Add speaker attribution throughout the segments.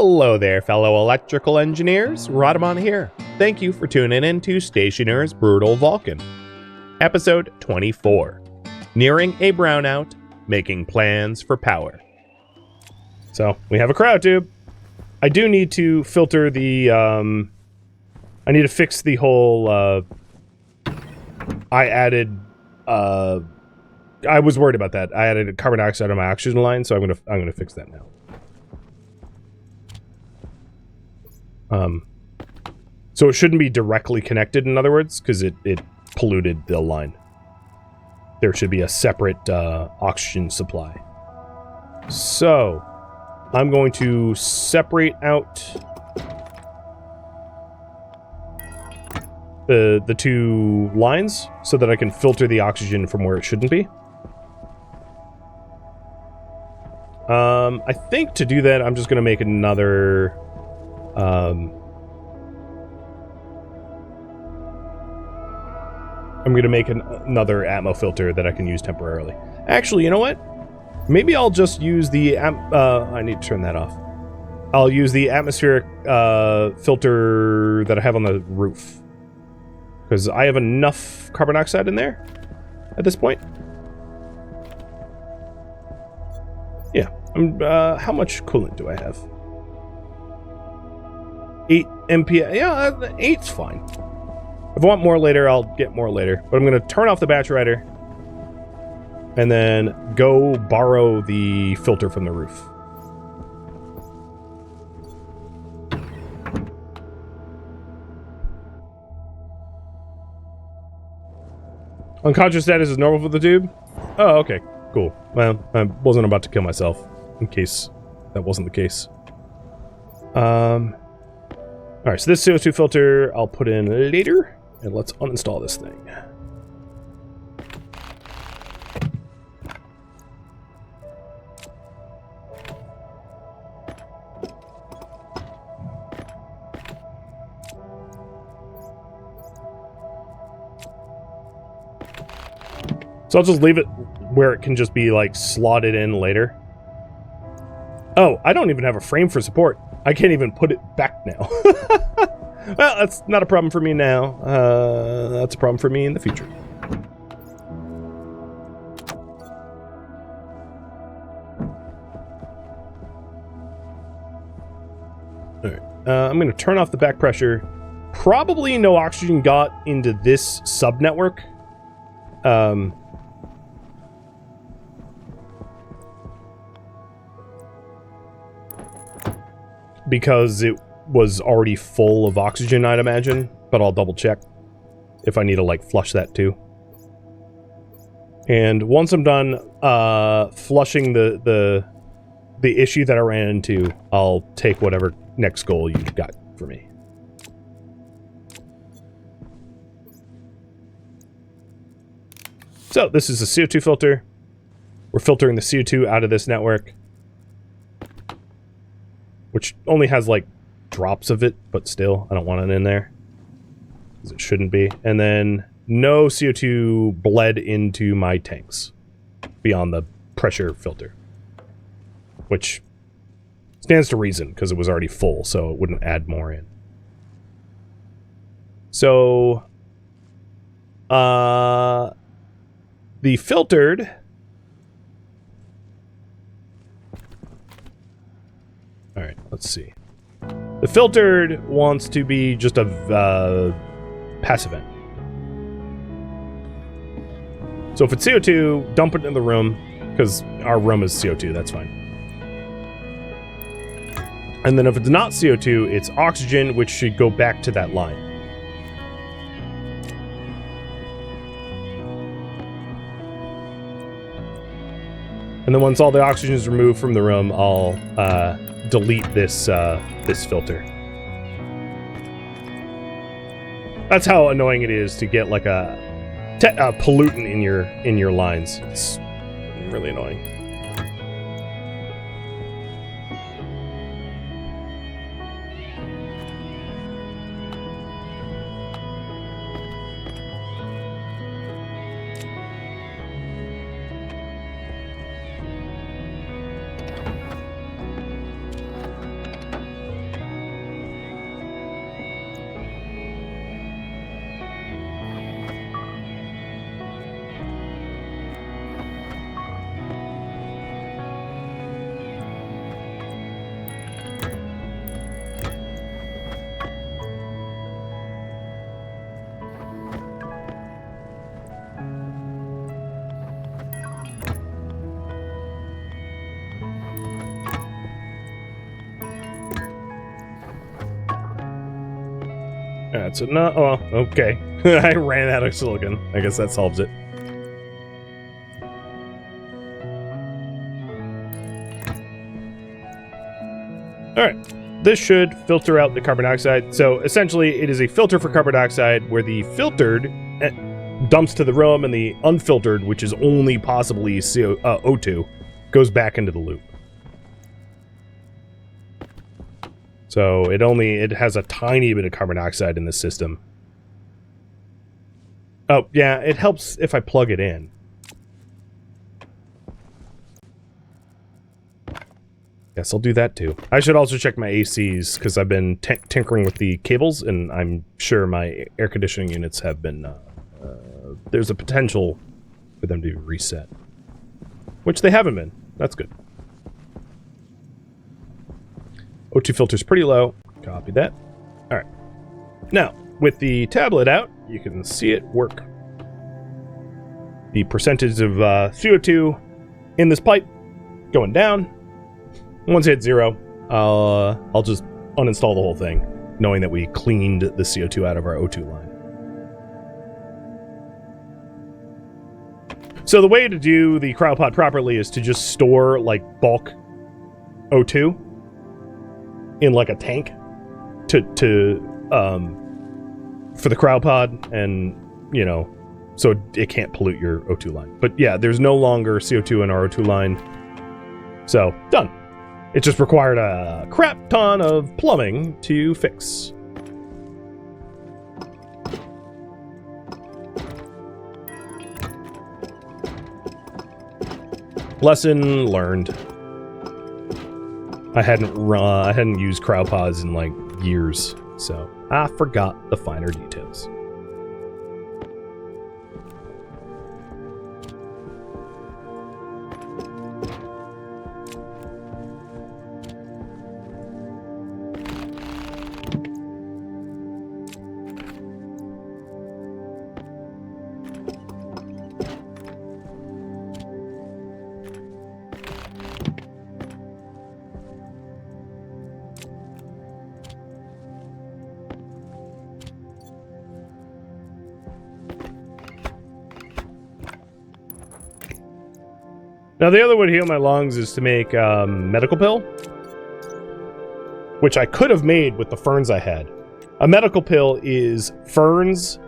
Speaker 1: Hello there, fellow electrical engineers. Rodamon here. Thank you for tuning in to Stationeer's Brutal Vulcan. Episode 24. Nearing a brownout, making plans for power. So, we have a cryo tube. I do need to filter the, I need to fix the whole, I was worried about that. I added carbon dioxide on my oxygen line, so I'm gonna fix that now. So it shouldn't be directly connected, in other words, because it polluted the line. There should be a separate oxygen supply. So, I'm going to separate out the two lines so that I can filter the oxygen from where it shouldn't be. I think to do that, I'm just going to make another... I'm going to make another atmo filter that I can use temporarily. Actually, you know what? Maybe I'll just use the... I need to turn that off. I'll use the atmospheric filter that I have on the roof. Because I have enough carbon dioxide in there at this point. Yeah. How much coolant do I have? 8 MPa. Yeah, 8's fine. If I want more later, I'll get more later. But I'm going to turn off the batch rider. And then go borrow the filter from the roof. Unconscious status is normal for the tube? Oh, okay. Cool. Well, I wasn't about to kill myself, in case that wasn't the case. Alright, so this CO2 filter I'll put in later. And let's uninstall this thing. So I'll just leave it where it can just be, like, slotted in later. Oh, I don't even have a frame for support. I can't even put it back now. Well, that's not a problem for me now. That's a problem for me in the future. Alright, I'm going to turn off the back pressure. Probably no oxygen got into this sub-network. Because it was already full of oxygen, I'd imagine, but I'll double check if I need to, like, flush that too. And once I'm done flushing the issue that I ran into, I'll take whatever next goal you've got for me. So this is a CO2 filter. We're filtering the CO2 out of this network, which only has, like, drops of it, but still, I don't want it in there, because it shouldn't be. And then no CO2 bled into my tanks beyond the pressure filter, which stands to reason, because it was already full, so it wouldn't add more in. So, the filtered... Alright, let's see. The filtered wants to be just a passive vent. So if it's CO2, dump it in the room, because our room is CO2, that's fine. And then if it's not CO2, it's oxygen, which should go back to that line. And then once all the oxygen is removed from the room, I'll delete this this filter. That's how annoying it is to get, like, a pollutant in your lines. It's really annoying. That's enough. Oh, okay. I ran out of silicon. I guess that solves it. Alright. This should filter out the carbon dioxide. So essentially, it is a filter for carbon dioxide where the filtered dumps to the room and the unfiltered, which is only possibly O2, goes back into the loop. So it has a tiny bit of carbon dioxide in the system. Oh, yeah, it helps if I plug it in. Yes, I'll do that too. I should also check my ACs, because I've been tinkering with the cables, and I'm sure my air conditioning units have been... there's a potential for them to be reset. Which they haven't been. That's good. O2 filter's pretty low. Copy that. Alright. Now, with the tablet out, you can see it work. The percentage of CO2 in this pipe going down. Once it hits 0, I'll just uninstall the whole thing, knowing that we cleaned the CO2 out of our O2 line. So the way to do the cryopod properly is to just store, like, bulk O2 in, like, a tank for the cryopod, and, you know, so it can't pollute your O2 line. But yeah, there's no longer CO2 in our O2 line. So, done. It just required a crap ton of plumbing to fix. Lesson learned. I hadn't used cryopods in like years, so I forgot the finer details. Now, the other way to heal my lungs is to make medical pill, which I could have made with the ferns I had. A medical pill is ferns,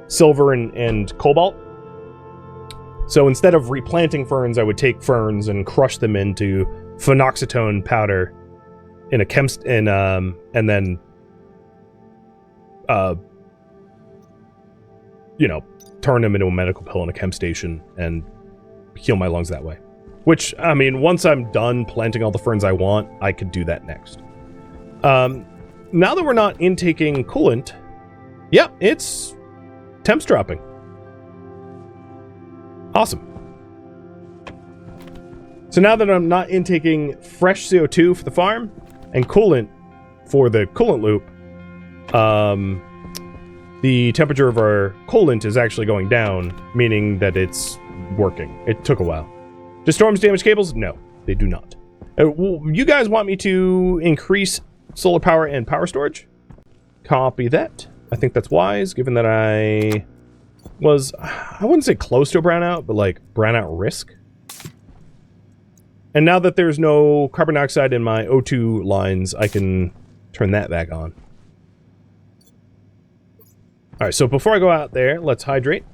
Speaker 1: silver, and cobalt. So instead of replanting ferns, I would take ferns and crush them into phenoxyetone powder in a and then, you know, turn them into a medical pill in a chem station and heal my lungs that way. Which, I mean, once I'm done planting all the ferns I want, I could do that next. Now that we're not intaking coolant, yeah, it's temps dropping. Awesome. So now that I'm not intaking fresh CO2 for the farm and coolant for the coolant loop, the temperature of our coolant is actually going down, meaning that it's working. It took a while. Do storms damage cables? No, they do not. You guys want me to increase solar power and power storage? Copy that. I think that's wise, given that I wouldn't say close to a brownout, but like brownout risk. And now that there's no carbon dioxide in my O2 lines, I can turn that back on. Alright, so before I go out there, let's hydrate.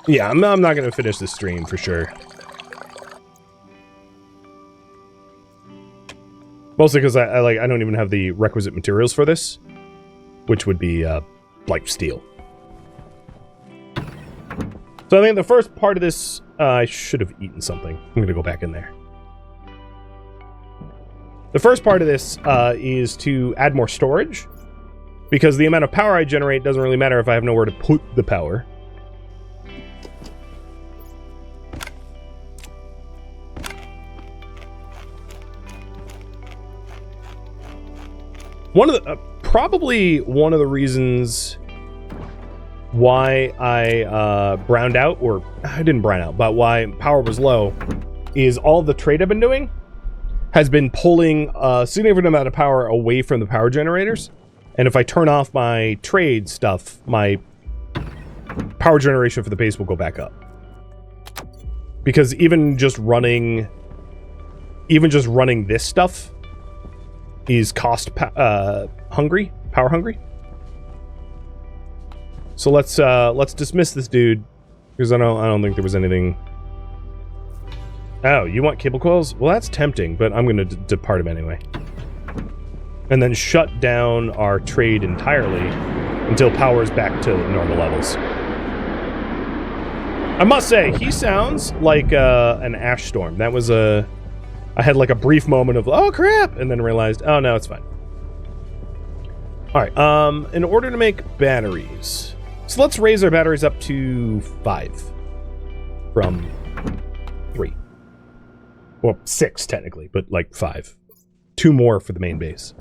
Speaker 1: Yeah, I'm not going to finish this stream for sure. Mostly because I don't even have the requisite materials for this, which would be like steel. So I think the first part of this, I should have eaten something. I'm going to go back in there. The first part of this is to add more storage, because the amount of power I generate doesn't really matter if I have nowhere to put the power. Probably one of the reasons why I browned out, or I didn't brown out, but why power was low, is all the trade I've been doing has been pulling a significant amount of power away from the power generators. And if I turn off my trade stuff, my power generation for the base will go back up. Because even just running this stuff is power hungry. So let's dismiss this dude, because I don't think there was anything. Oh, you want cable coils? Well, that's tempting, but I'm gonna depart him anyway. And then shut down our trade entirely until power is back to normal levels. I must say, he sounds like an ash storm. That was I had like a brief moment of, oh crap, and then realized, oh no, it's fine. All right, in order to make batteries, so let's raise our batteries up to 5 from 3. Well, 6 technically, but like 5. 2 more for the main base.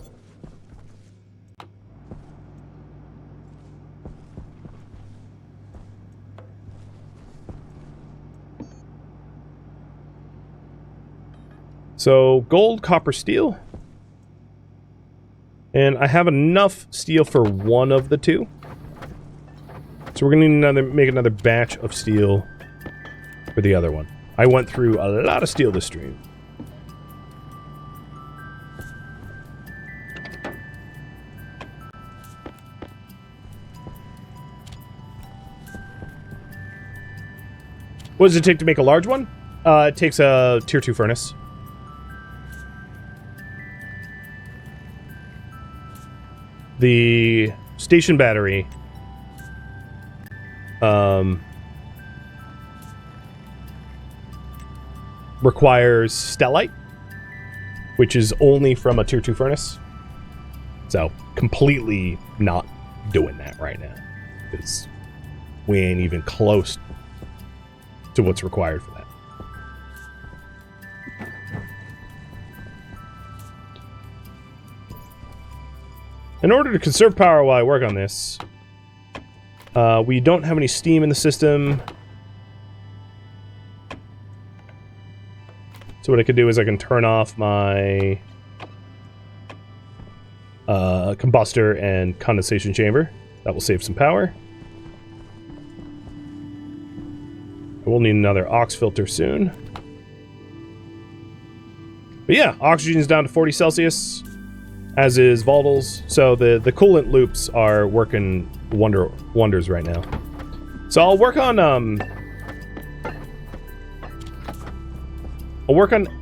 Speaker 1: So, gold, copper, steel. And I have enough steel for one of the 2. So we're going to need make another batch of steel for the other one. I went through a lot of steel this stream. What does it take to make a large one? It takes a tier 2 furnace. The station battery requires stellite, which is only from a tier 2 furnace. So, completely not doing that right now, because we ain't even close to what's required for that. In order to conserve power while I work on this, we don't have any steam in the system. So what I could do is I can turn off my combustor and condensation chamber. That will save some power. I will need another aux filter soon. But yeah, oxygen is down to 40 Celsius, as is volatiles. So the coolant loops are working wonders right now. So I'll work on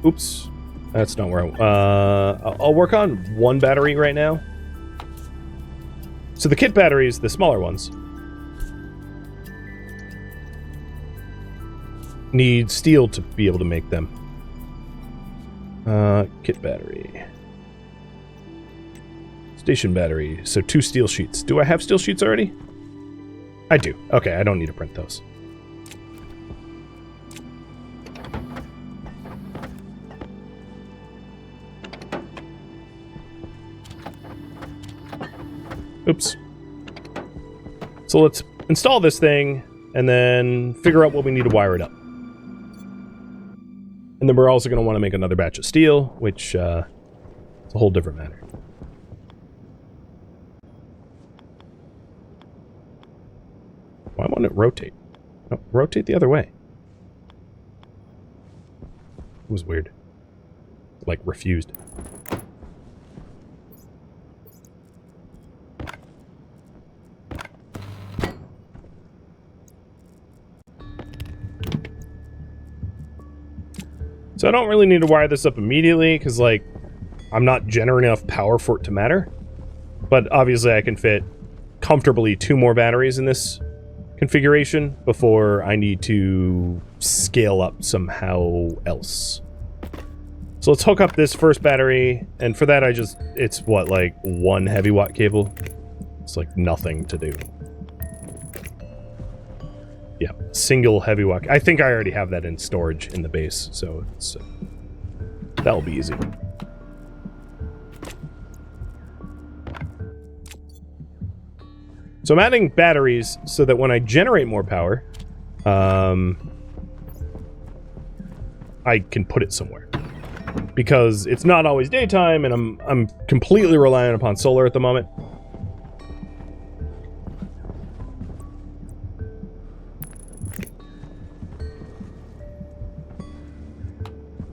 Speaker 1: oops, that's not where I'll work on one battery right now. So the kit batteries, the smaller ones, need steel to be able to make them. Kit battery. Station battery. So 2 steel sheets. Do I have steel sheets already? I do. Okay, I don't need to print those. Oops. So let's install this thing and then figure out what we need to wire it up. And then we're also going to want to make another batch of steel, which is a whole different matter. Why won't it rotate? No, rotate the other way. It was weird. Like, refused. So I don't really need to wire this up immediately, because, like, I'm not generating enough power for it to matter. But obviously I can fit comfortably 2 more batteries in this configuration before I need to scale up somehow else. So let's hook up this first battery, and for that it's what, like 1 heavy watt cable? It's like nothing to do. Yeah, single heavy watt. I think I already have that in storage in the base, so it's that'll be easy. So I'm adding batteries so that when I generate more power, I can put it somewhere. Because it's not always daytime, and I'm completely reliant upon solar at the moment.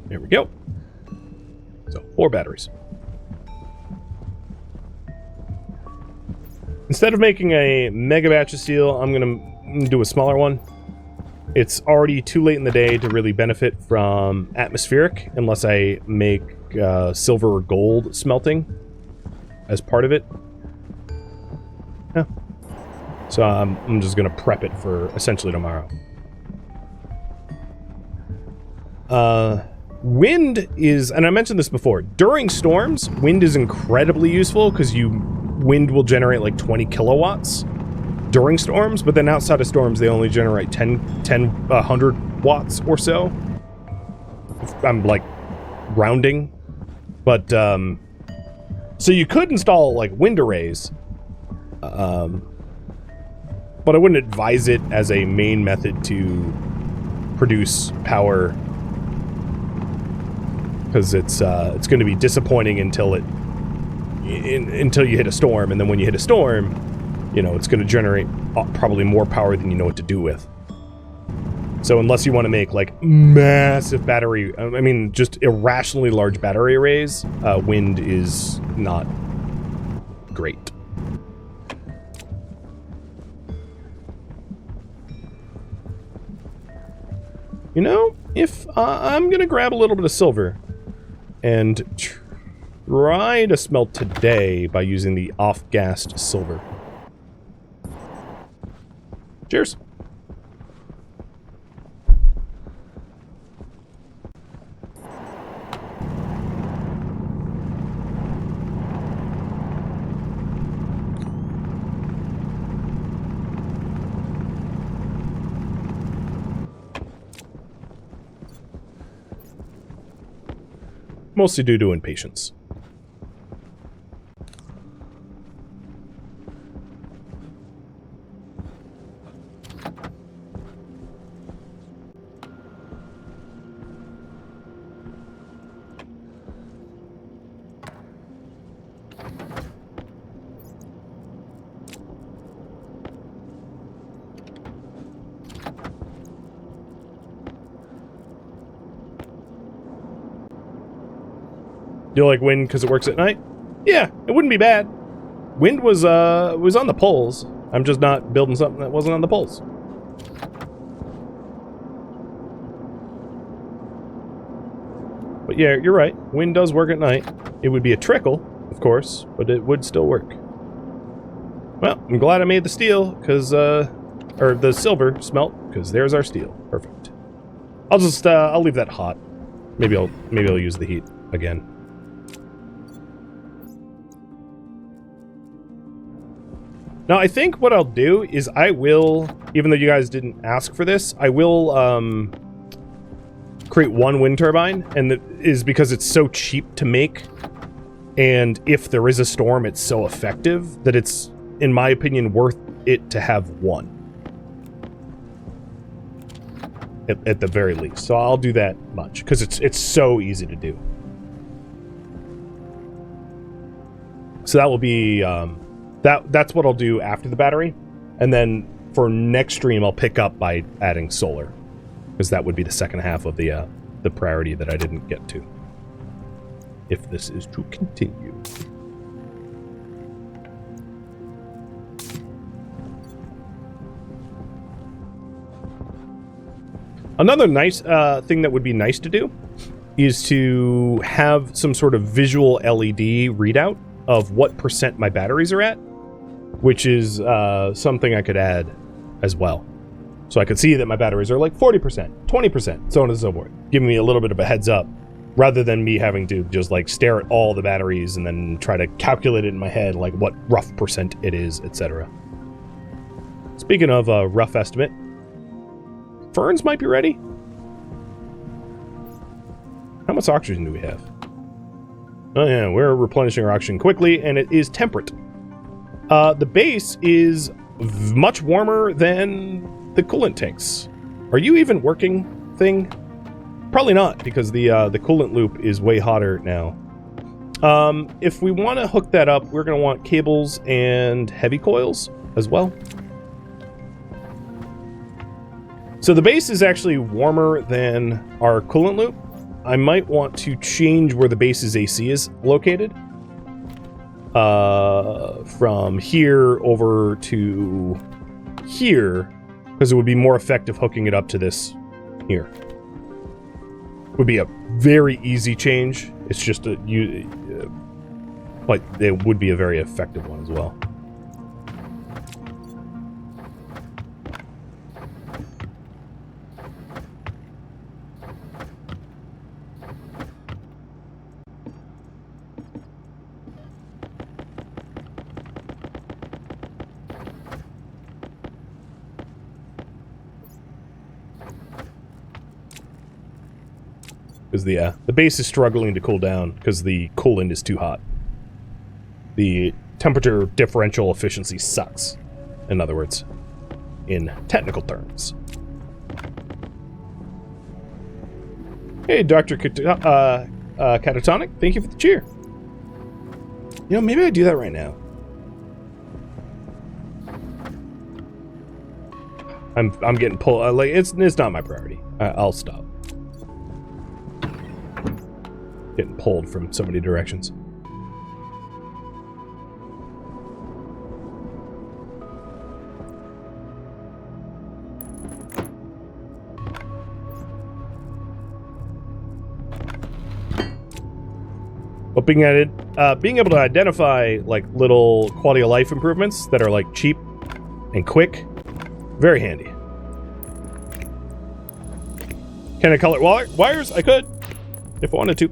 Speaker 1: There we go. So 4 batteries. Instead of making a mega batch of steel, I'm gonna do a smaller one. It's already too late in the day to really benefit from atmospheric unless I make silver or gold smelting as part of it. Yeah. So I'm just gonna prep it for essentially tomorrow. Wind is, and I mentioned this before, during storms, wind is incredibly useful because wind will generate like 20 kilowatts during storms, but then outside of storms, they only generate 100 watts or so. I'm like rounding, but so you could install like wind arrays, but I wouldn't advise it as a main method to produce power because it's going to be disappointing until you hit a storm, and then when you hit a storm, you know, it's going to generate probably more power than you know what to do with. So unless you want to make like massive battery, I mean, just irrationally large battery arrays, wind is not great. You know, if I'm going to grab a little bit of silver and try to smelt today by using the off-gassed silver. Cheers. Mostly due to impatience. You like wind because it works at night? Yeah, it wouldn't be bad. Wind was on the poles. I'm just not building something that wasn't on the poles. But yeah, you're right. Wind does work at night. It would be a trickle, of course, but it would still work. Well, I'm glad I made the steel, because, or the silver smelt, because there's our steel. Perfect. I'll just, I'll leave that hot. Maybe I'll use the heat again. Now, I think what I'll do is I will, even though you guys didn't ask for this, I will create one wind turbine, and that is because it's so cheap to make, and if there is a storm, it's so effective that it's, in my opinion, worth it to have one. At the very least. So I'll do that much, because it's so easy to do. So that will be... That's what I'll do after the battery, and then for next stream I'll pick up by adding solar, because that would be the second half of the priority that I didn't get to, if this is to continue. Another nice thing that would be nice to do is to have some sort of visual LED readout of what % my batteries are at, which is something I could add as well. So I could see that my batteries are like 40%, 20%, so on and so forth, giving me a little bit of a heads up, rather than me having to just like stare at all the batteries and then try to calculate it in my head, like what rough % it is, etc. Speaking of rough estimate, ferns might be ready. How much oxygen do we have? Oh yeah, we're replenishing our oxygen quickly, and it is temperate. The base is much warmer than the coolant tanks. Are you even working, thing? Probably not, because the coolant loop is way hotter now. If we want to hook that up, we're going to want cables and heavy coils as well. So the base is actually warmer than our coolant loop. I might want to change where the base's AC is located. From here over to here, because it would be more effective hooking it up to this here. Would be a very easy change. It's just a but it would be a very effective one as well. Because the base is struggling to cool down because the coolant is too hot. The temperature differential efficiency sucks, in other words, in technical terms. Hey, Dr. Catatonic, thank you for the cheer. You know, maybe I do that right now. I'm getting pulled. Like it's not my priority. I'll stop. Getting pulled from so many directions. But being able to identify like little quality of life improvements that are like cheap and quick, very handy. Can I color wires? I could, if I wanted to.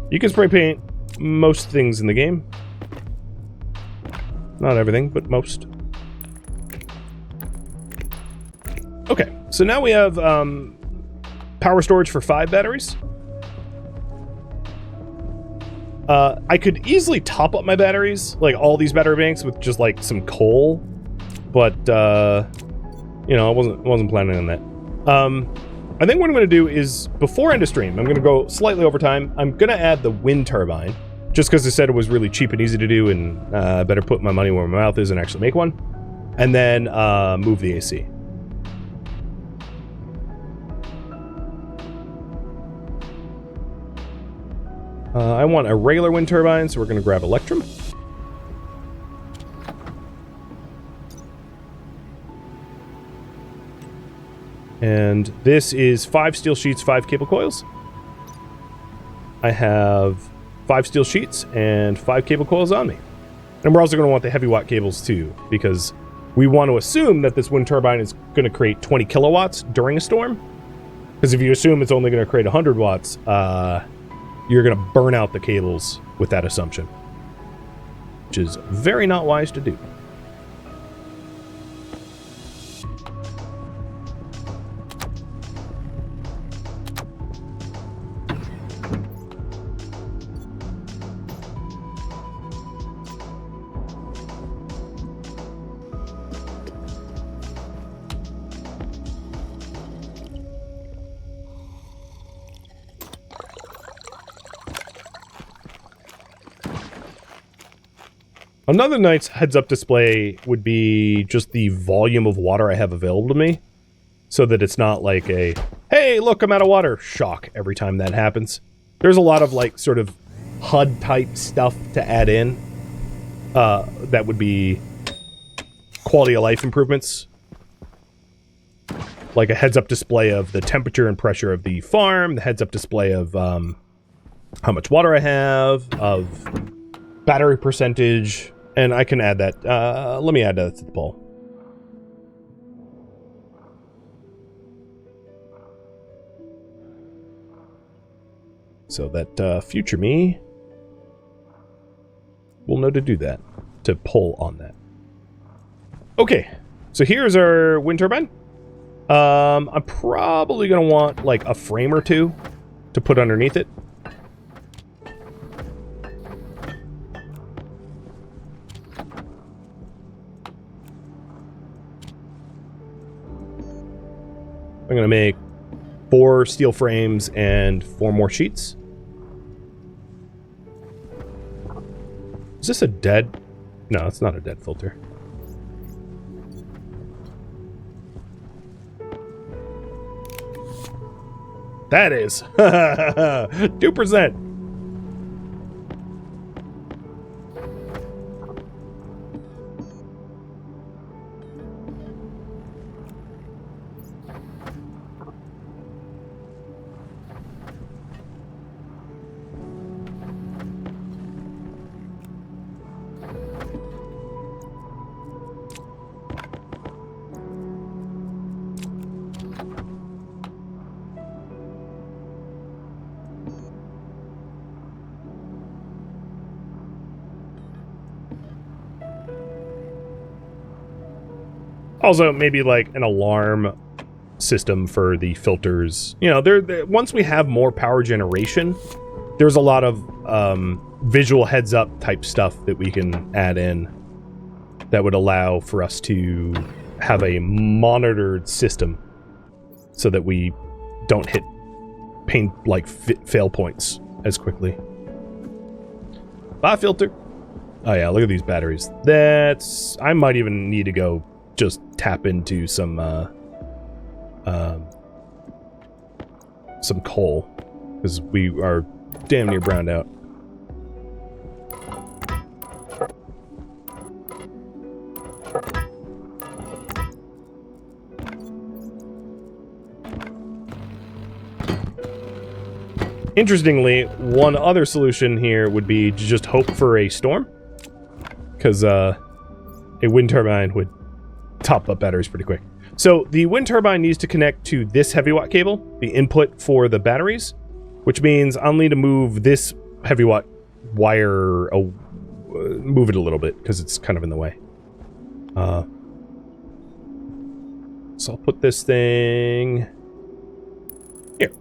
Speaker 1: You can spray paint most things in the game. Not everything, but most. Okay, so now we have power storage for 5 batteries. I could easily top up my batteries, like all these battery banks, with just like some coal, but you know, I wasn't planning on that. I think what I'm going to do is, before end of stream, I'm going to go slightly over time. I'm going to add the wind turbine, just because I said it was really cheap and easy to do, and better put my money where my mouth is and actually make one. And then move the AC. I want a regular wind turbine, so we're going to grab Electrum. And this is 5 steel sheets, 5 cable coils. I have 5 steel sheets and 5 cable coils on me. And we're also going to want the heavy watt cables too, because we want to assume that this wind turbine is going to create 20 kilowatts during a storm. Because if you assume it's only going to create 100 watts, you're going to burn out the cables with that assumption, which is very not wise to do. Another nice heads-up display would be just the volume of water I have available to me, so that it's not like a, hey, look, I'm out of water, shock every time that happens. There's a lot of, like, sort of HUD-type stuff to add in that would be quality of life improvements. Like a heads-up display of the temperature and pressure of the farm, the heads-up display of how much water I have, of battery percentage. And I can add that. Let me add that to the poll. So that future me will know to do that, to pull on that. Okay, so here's our wind turbine. I'm probably going to want like a frame or two to put underneath it. I'm going to make 4 steel frames and 4 more sheets. Is this a dead? No, it's not a dead filter. That is 2%. Also, maybe like an alarm system for the filters. You know, once we have more power generation, there's a lot of visual heads up type stuff that we can add in that would allow for us to have a monitored system so that we don't hit fail points as quickly. Bye, filter. Oh yeah, look at these batteries. I might even need to go just tap into some coal, because we are damn near browned out. Interestingly, one other solution here would be to just hope for a storm, because a wind turbine would top up batteries pretty quick. So the wind turbine needs to connect to this heavy watt cable, the input for the batteries, which means I'll need to move this heavy watt wire, move it a little bit because it's kind of in the way. So I'll put this thing here.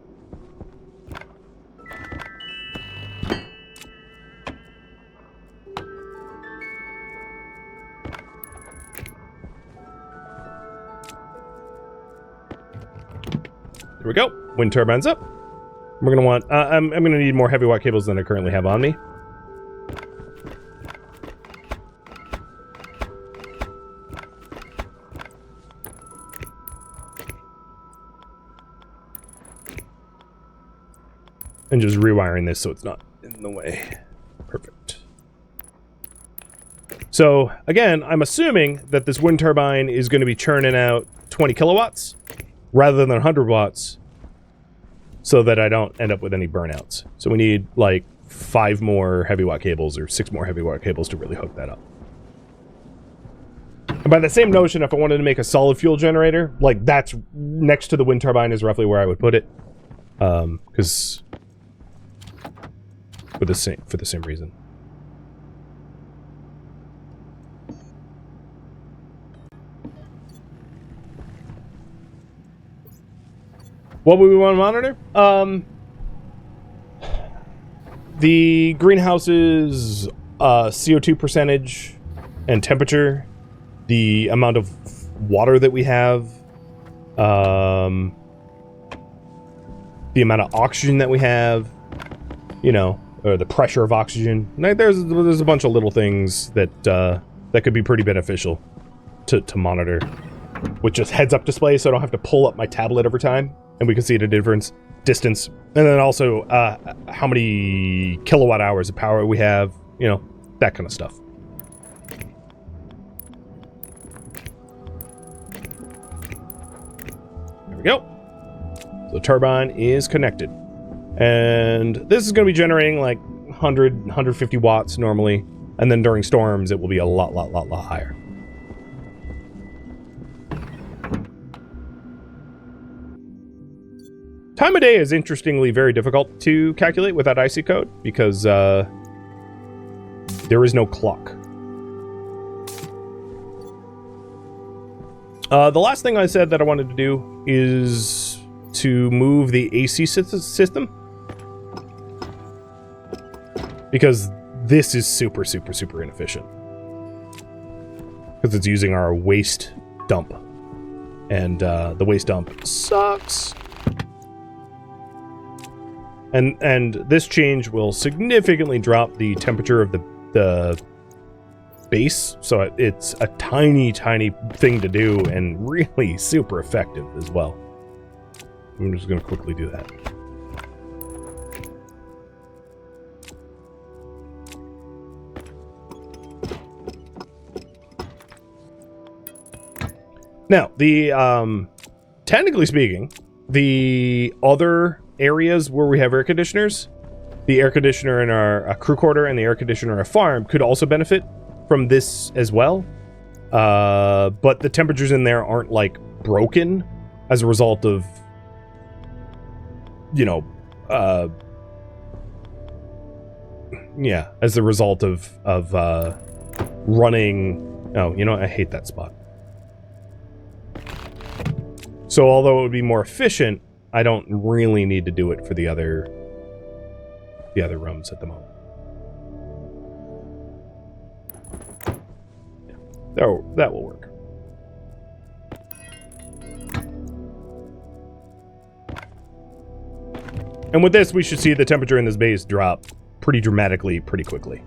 Speaker 1: There we go. Wind turbine's up. We're gonna want. I'm gonna need more heavy watt cables than I currently have on me. And just rewiring this so it's not in the way. Perfect. So again, I'm assuming that this wind turbine is going to be churning out 20 kilowatts rather than 100 watts, so that I don't end up with any burnouts. So we need like 5 more heavy watt cables or 6 more heavy watt cables to really hook that up. And by the same notion, if I wanted to make a solid fuel generator, like that's next to the wind turbine is roughly where I would put it, because for the same reason. What would we want to monitor? The greenhouse's CO2 percentage and temperature, the amount of water that we have, the amount of oxygen that we have, you know, or the pressure of oxygen. There's a bunch of little things that that could be pretty beneficial to monitor with just heads-up display, so I don't have to pull up my tablet every time. And we can see at a difference, distance, and then also how many kilowatt hours of power we have, you know, that kind of stuff. There we go. So the turbine is connected. And this is going to be generating like 100, 150 watts normally. And then during storms, it will be a lot higher. Time of day is interestingly very difficult to calculate without IC code because there is no clock. The last thing I said that I wanted to do is to move the AC system, because this is super inefficient because it's using our waste dump And the waste dump sucks. And this change will significantly drop the temperature of the base, so it's a tiny thing to do and really super effective as well. I'm just going to quickly do that. Now, the technically speaking, the other areas where we have air conditioners, the air conditioner in our crew quarter and the air conditioner in our farm could also benefit from this as well. But the temperatures in there aren't like broken as a result of, as a result of running. Oh, I hate that spot. So although it would be more efficient, I don't really need to do it for the other rooms at the moment. Yeah, that will work. And with this, we should see the temperature in this base drop pretty dramatically, pretty quickly.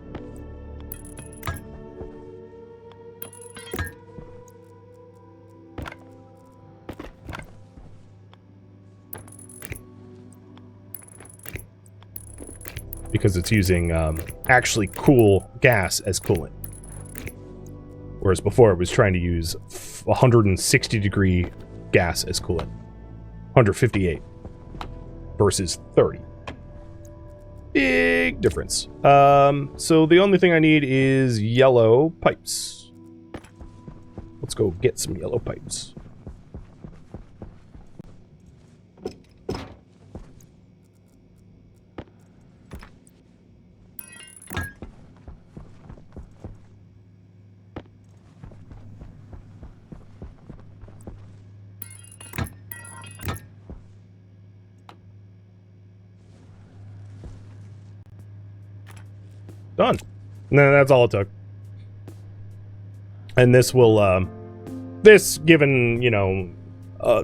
Speaker 1: Because it's using actually cool gas as coolant. Whereas before it was trying to use 160 degree gas as coolant. 158 versus 30. Big difference. So the only thing I need is yellow pipes. Let's go get some yellow pipes. Done. No, that's all it took. And this will, this given,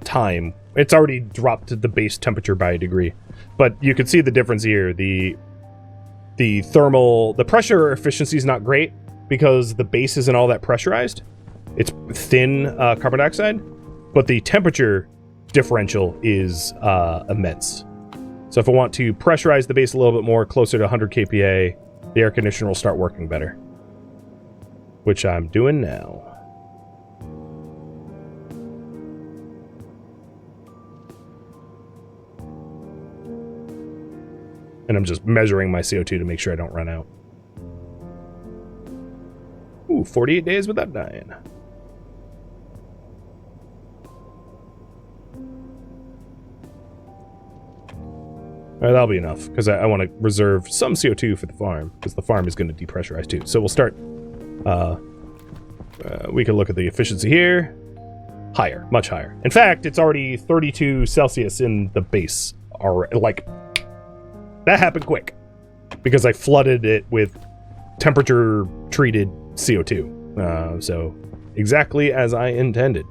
Speaker 1: time, it's already dropped the base temperature by a degree. But you can see the difference here. The pressure efficiency is not great because the base isn't all that pressurized. It's thin carbon dioxide, but the temperature differential is immense. So if I want to pressurize the base a little bit more, closer to 100 kPa, the air conditioner will start working better. Which I'm doing now. And I'm just measuring my CO2 to make sure I don't run out. Ooh, 48 days without dying. That'll be enough, because I want to reserve some CO2 for the farm, because the farm is going to depressurize too. So we'll start, we can look at the efficiency here. Higher, much higher. In fact, it's already 32 Celsius in the base. Like, that happened quick, because I flooded it with temperature-treated CO2. So, exactly as I intended.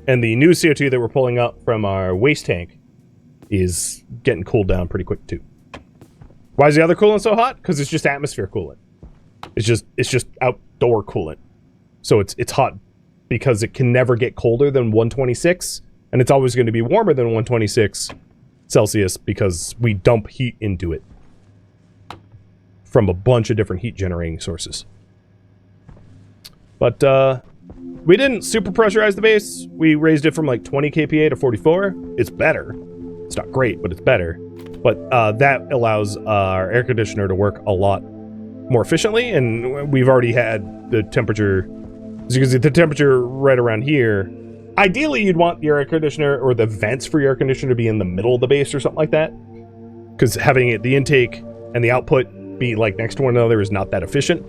Speaker 1: And the new CO2 that we're pulling up from our waste tank is getting cooled down pretty quick too. Why is the other coolant so hot? Because it's just atmosphere coolant. It's just outdoor coolant. So it's hot because it can never get colder than 126, and it's always going to be warmer than 126 Celsius because we dump heat into it from a bunch of different heat generating sources. But we didn't super pressurize the base. We raised it from like 20 kPa to 44. It's better. It's not great, but it's better. But that allows our air conditioner to work a lot more efficiently, and we've already had the temperature. As you can see, the temperature right around here. Ideally, you'd want your air conditioner or the vents for your air conditioner to be in the middle of the base or something like that, because having the intake and the output be like next to one another is not that efficient.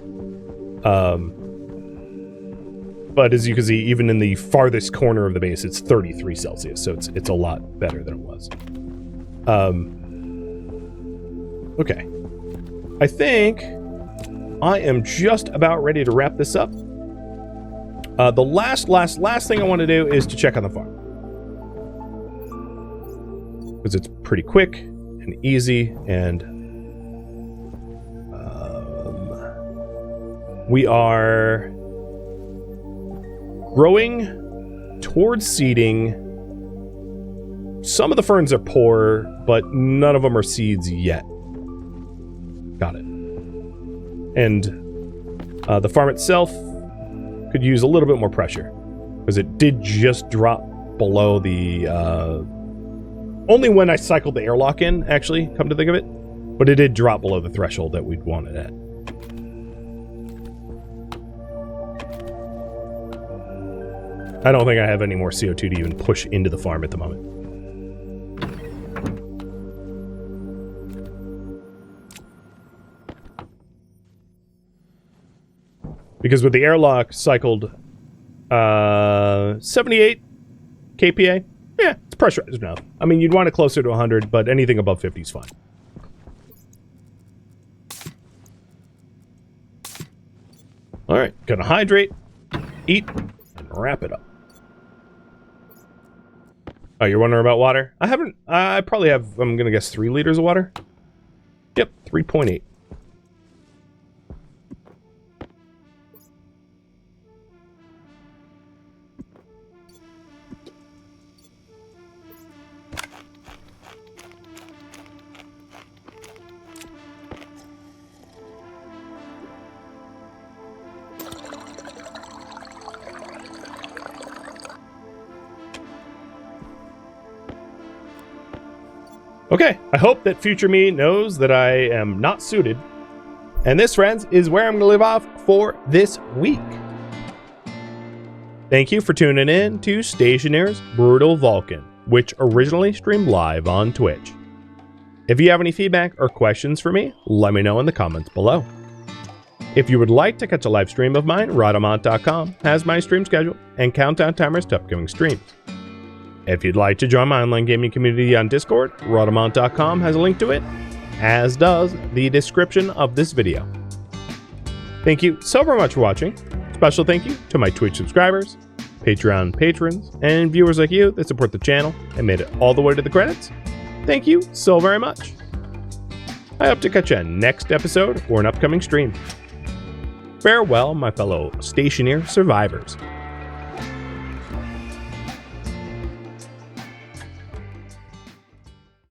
Speaker 1: But as you can see, even in the farthest corner of the base, it's 33 Celsius, so it's a lot better than it was. Okay. I think I am just about ready to wrap this up. The last thing I want to do is to check on the farm. Because it's pretty quick and easy, and we are growing towards seeding. Some of the ferns are poor, but none of them are seeds yet. Got it. And the farm itself could use a little bit more pressure, because it did just drop below the... only when I cycled the airlock in, actually, come to think of it. But it did drop below the threshold that we'd want it at. I don't think I have any more CO2 to even push into the farm at the moment. Because with the airlock cycled 78 kPa, yeah, it's pressurized enough. I mean, you'd want it closer to 100, but anything above 50 is fine. All right, gonna hydrate, eat, and wrap it up. Oh, you're wondering about water? I probably have, I'm gonna guess 3 liters of water. Yep, 3.8. Okay, I hope that future me knows that I am not suited. And this, friends, is where I'm going to leave off for this week. Thank you for tuning in to Stationeers Brutal Vulcan, which originally streamed live on Twitch. If you have any feedback or questions for me, let me know in the comments below. If you would like to catch a live stream of mine, rodamont.com has my stream schedule and countdown timers to upcoming streams. If you'd like to join my online gaming community on Discord, rodamont.com has a link to it, as does the description of this video. Thank you so very much for watching. Special thank you to my Twitch subscribers, Patreon patrons, and viewers like you that support the channel and made it all the way to the credits. Thank you so very much. I hope to catch you next episode or an upcoming stream. Farewell, my fellow Stationeer survivors.